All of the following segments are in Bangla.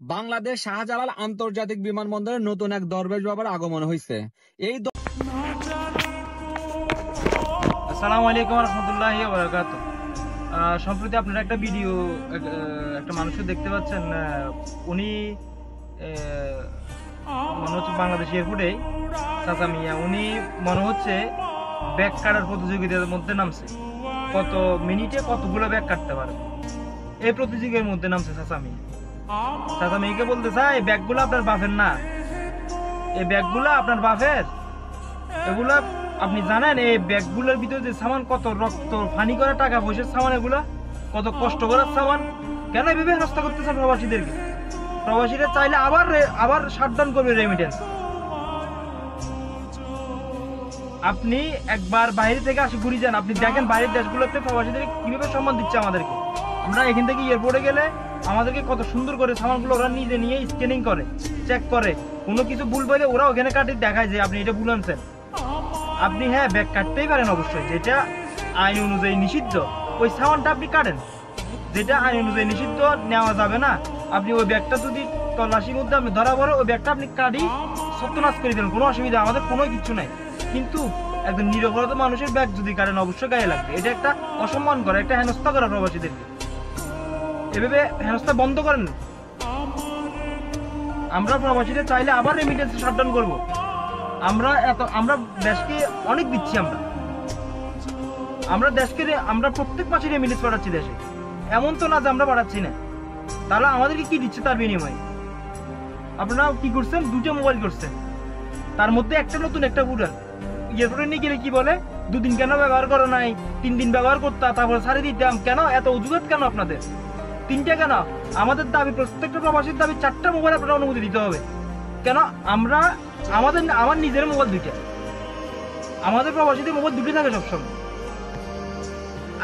বাংলাদেশ শাহজালাল আন্তর্জাতিক বিমানবন্দরে নতুন এক দরবেশ বাবার আগমন হয়েছে। এই আসসালামু আলাইকুম রহমতুল্লাহি ওয়া বারাকাতুহু। সম্প্রতি আপনারা একটা ভিডিও একটা মানুষকে দেখতে পাচ্ছেন, উনি মনে হচ্ছে বাংলাদেশ এয়ারপোর্টে চাচা মিয়া, উনি মনে হচ্ছে ব্যাগ কাটার প্রতিযোগিতার মধ্যে নামছে। কত মিনিটে কতগুলো ব্যাগ কাটতে পারে এই প্রতিযোগিতার মধ্যে নামছে চাচা মিয়া। চাচা মেয়েকে বলতে চাই, ব্যাগগুলো আপনার বাফের না, এই ব্যাগগুলো আপনার বাফের। এগুলা আপনি জানেন এই ব্যাগগুলোর ভিতরে যে সামান, কত রক্ত ফানি করা টাকা পয়সার সামান, এগুলা কত কষ্ট করার সামান। কেন এভাবে হেনস্থা করতেছেন প্রবাসীদেরকে? প্রবাসীরা চাইলে আবার শাটডাউন করবে রেমিটেন্স। আপনি একবার বাইরে থেকে আসে ঘুরে যান, আপনি দেখেন বাইরের দেশগুলোতে প্রবাসীদের কিভাবে সম্মান দিচ্ছে আমাদেরকে। আমরা এখান থেকে এয়ারপোর্টে গেলে আমাদেরকে কত সুন্দর করে সামানগুলো ওরা নিজে নিয়ে স্ক্যানিং করে, চেক করে, কোনো কিছু ভুল বলে ওরা ওখানে কাটি দেখায় যে আপনি এটা ভুল আনছেন। আপনি হ্যাঁ ব্যাগ কাটতেই পারেন অবশ্যই, যেটা আইন অনুযায়ী নিষিদ্ধ ওই সামানটা আপনি কাটেন। যেটা আইন অনুযায়ী নিষিদ্ধ নেওয়া যাবে না, আপনি ওই ব্যাগটা যদি তল্লাশির মধ্যে আপনি ধরা পড়ে ওই ব্যাগটা আপনি কাটি সত্যনাশ করে দেন, কোনো অসুবিধা, আমাদের কোনো কিছু নাই। কিন্তু একজন নিরপরাধ মানুষের ব্যাগ যদি কাটেন অবশ্যই গায়ে লাগবে। এটা একটা অসম্মান করা, একটা হেনস্থা করা প্রবাসীদেরকে। এভাবে হেনস্থা বন্ধ করেন। আমরা প্রবাসীরা চাইলে আবার রেমিটেন্স শাটডাউন করবো। আমরা দেশকে অনেক দিচ্ছি, আমরা দেশকে আমরা প্রত্যেক মাসে রেমিটেন্স পাঠাচ্ছি দেশে। এমন তো না যে আমরা পাঠাচ্ছি না। তাহলে আমাদেরকে কি দিচ্ছে তার বিনিময়ে? আপনারা কি করছেন? দুটো মোবাইল করছেন, তার মধ্যে একটা নতুন একটা পুরান। এয়ারপোর্টে নিয়ে গেলে কি বলে, 2 দিন কেন ব্যবহার করো নাই, 3 দিন ব্যবহার করতাম, তারপরে ছাড়ে দিতাম। কেন এত অজুহাত কেন আপনাদের? 3টা কেন? আমাদের দাবি, প্রত্যেকটা প্রবাসীর দাবি 4টা মোবাইল আপনারা অনুমতি দিতে হবে। কেন? আমার নিজের মোবাইল 2টা, আমাদের প্রবাসীদের মোবাইল 2টো থাকে সবসময়।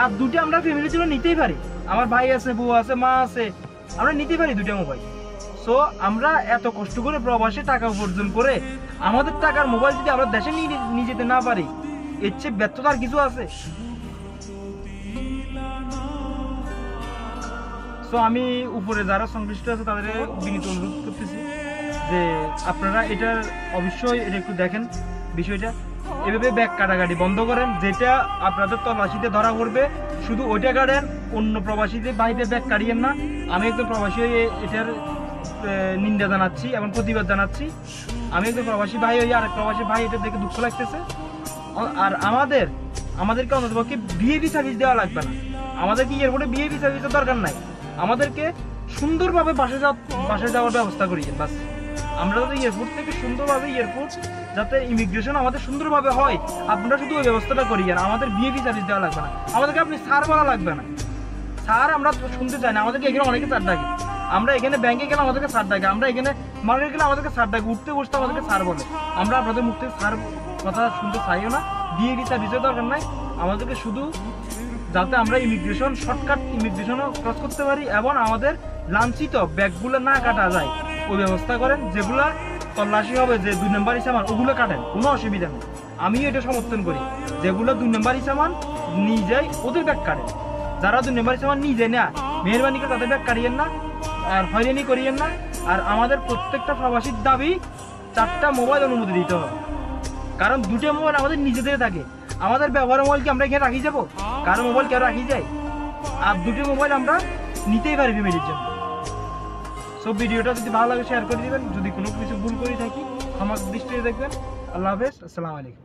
আর 2টা আমরা ফ্যামিলির জন্য নিতেই পারি। আমার ভাই আছে, বউ আছে, মা আছে, আমরা নিতেই পারি 2টা মোবাইল। সো আমরা এত কষ্ট করে প্রবাসে টাকা উপার্জন করে আমাদের টাকার মোবাইল যদি আমরা দেশে নিয়ে যেতে না পারি, এর চেয়ে ব্যর্থতার কিছু আছে? তো আমি উপরে যারা সংশ্লিষ্ট আছে তাদের বিনীত অনুরোধ করতেছি যে আপনারা এটার অবশ্যই এটা একটু দেখেন বিষয়টা। এভাবে ব্যাগ কাটাকাটি বন্ধ করেন। যেটা আপনাদের তল্লাশিতে ধরা পড়বে শুধু ওইটা কাটেন, অন্য প্রবাসীদের বাড়িতে ব্যাগ কাটিয়েন না। আমি একজন প্রবাসী হয়ে এটার নিন্দা জানাচ্ছি এবং প্রতিবাদ জানাচ্ছি। আমি একজন প্রবাসী ভাই হয়ে আরেক প্রবাসী ভাই এটা দেখে দুঃখ লাগতেছে। আর আমাদেরকে অন্ততপক্ষে ভিআইপি সার্ভিস দেওয়া লাগবে না। আমাদেরকে এয়ারপোর্টে ভিআইপি সার্ভিসের দরকার নাই। আমাদেরকে সুন্দরভাবে বাসে যাওয়ার ব্যবস্থা করিয়েন বাস। আমরা যাতে এয়ারপোর্ট থেকে সুন্দরভাবে এয়ারপোর্ট যাতে ইমিগ্রেশন আমাদের সুন্দরভাবে হয়, আপনারা শুধু ওই ব্যবস্থাটা করিয়েন। আমাদের ভিআইপি সার্ভিস দেওয়া লাগবে না। আমাদেরকে আপনি স্যার বলা লাগবে না। স্যার আমরা শুনতে চাই না। আমাদেরকে এখানে অনেকে স্যার ডাকে। আমরা এখানে ব্যাংকে গেলে আমাদেরকে স্যার ডাকে, আমরা এখানে মার্কেটে গেলে আমাদেরকে স্যার ডাকে, উঠতে বসতে আমাদেরকে স্যার বলে। আমরা আপনাদের মুখ থেকে স্যার কথা শুনতে চাইও না। ভিআইপি সার্ভিসের দরকার নাই। আমাদেরকে শুধু যাতে আমরা ইমিগ্রেশন শর্টকাট ইমিগ্রেশনও ক্রস করতে পারি এবং আমাদের লাঞ্ছিত ব্যাগগুলো না কাটা যায় ওই ব্যবস্থা করেন। যেগুলা তল্লাশি হবে, যে 2 নম্বরই সামান, ওগুলো কাটেন, কোনো অসুবিধা নেই। আমিও এটা সমর্থন করি। যেগুলো 2 নম্বরই সামান নিয়ে যায় ওদের ব্যাগ কাটেন। যারা 2 নম্বরই সামান নিয়ে যায় না, মেহরবানি করে তাদের ব্যাগ কাটিয়েন না আর হয়রানি করিয়েন না। আর আমাদের প্রত্যেকটা প্রবাসীর দাবি 4টা মোবাইল অনুমতি দিতে হবে। কারণ 2টা মোবাইল আমাদের নিজেদের থাকে। আমাদের ব্যবহারের মোবাইল কি আমরা এখানে রাখি যাবো? কারো মোবাইল কেউ রাখি যায়? আর 2টো মোবাইল আমরা নিতেই পারি ফ্যামিলির জন্য। সব ভিডিওটা যদি ভালো লাগে শেয়ার করে দিবেন। যদি কোনো কিছু ভুল করে থাকি ক্ষমা দৃষ্টিতে দেখবেন। আল্লাহ হাফেজ, আসসালামু আলাইকুম।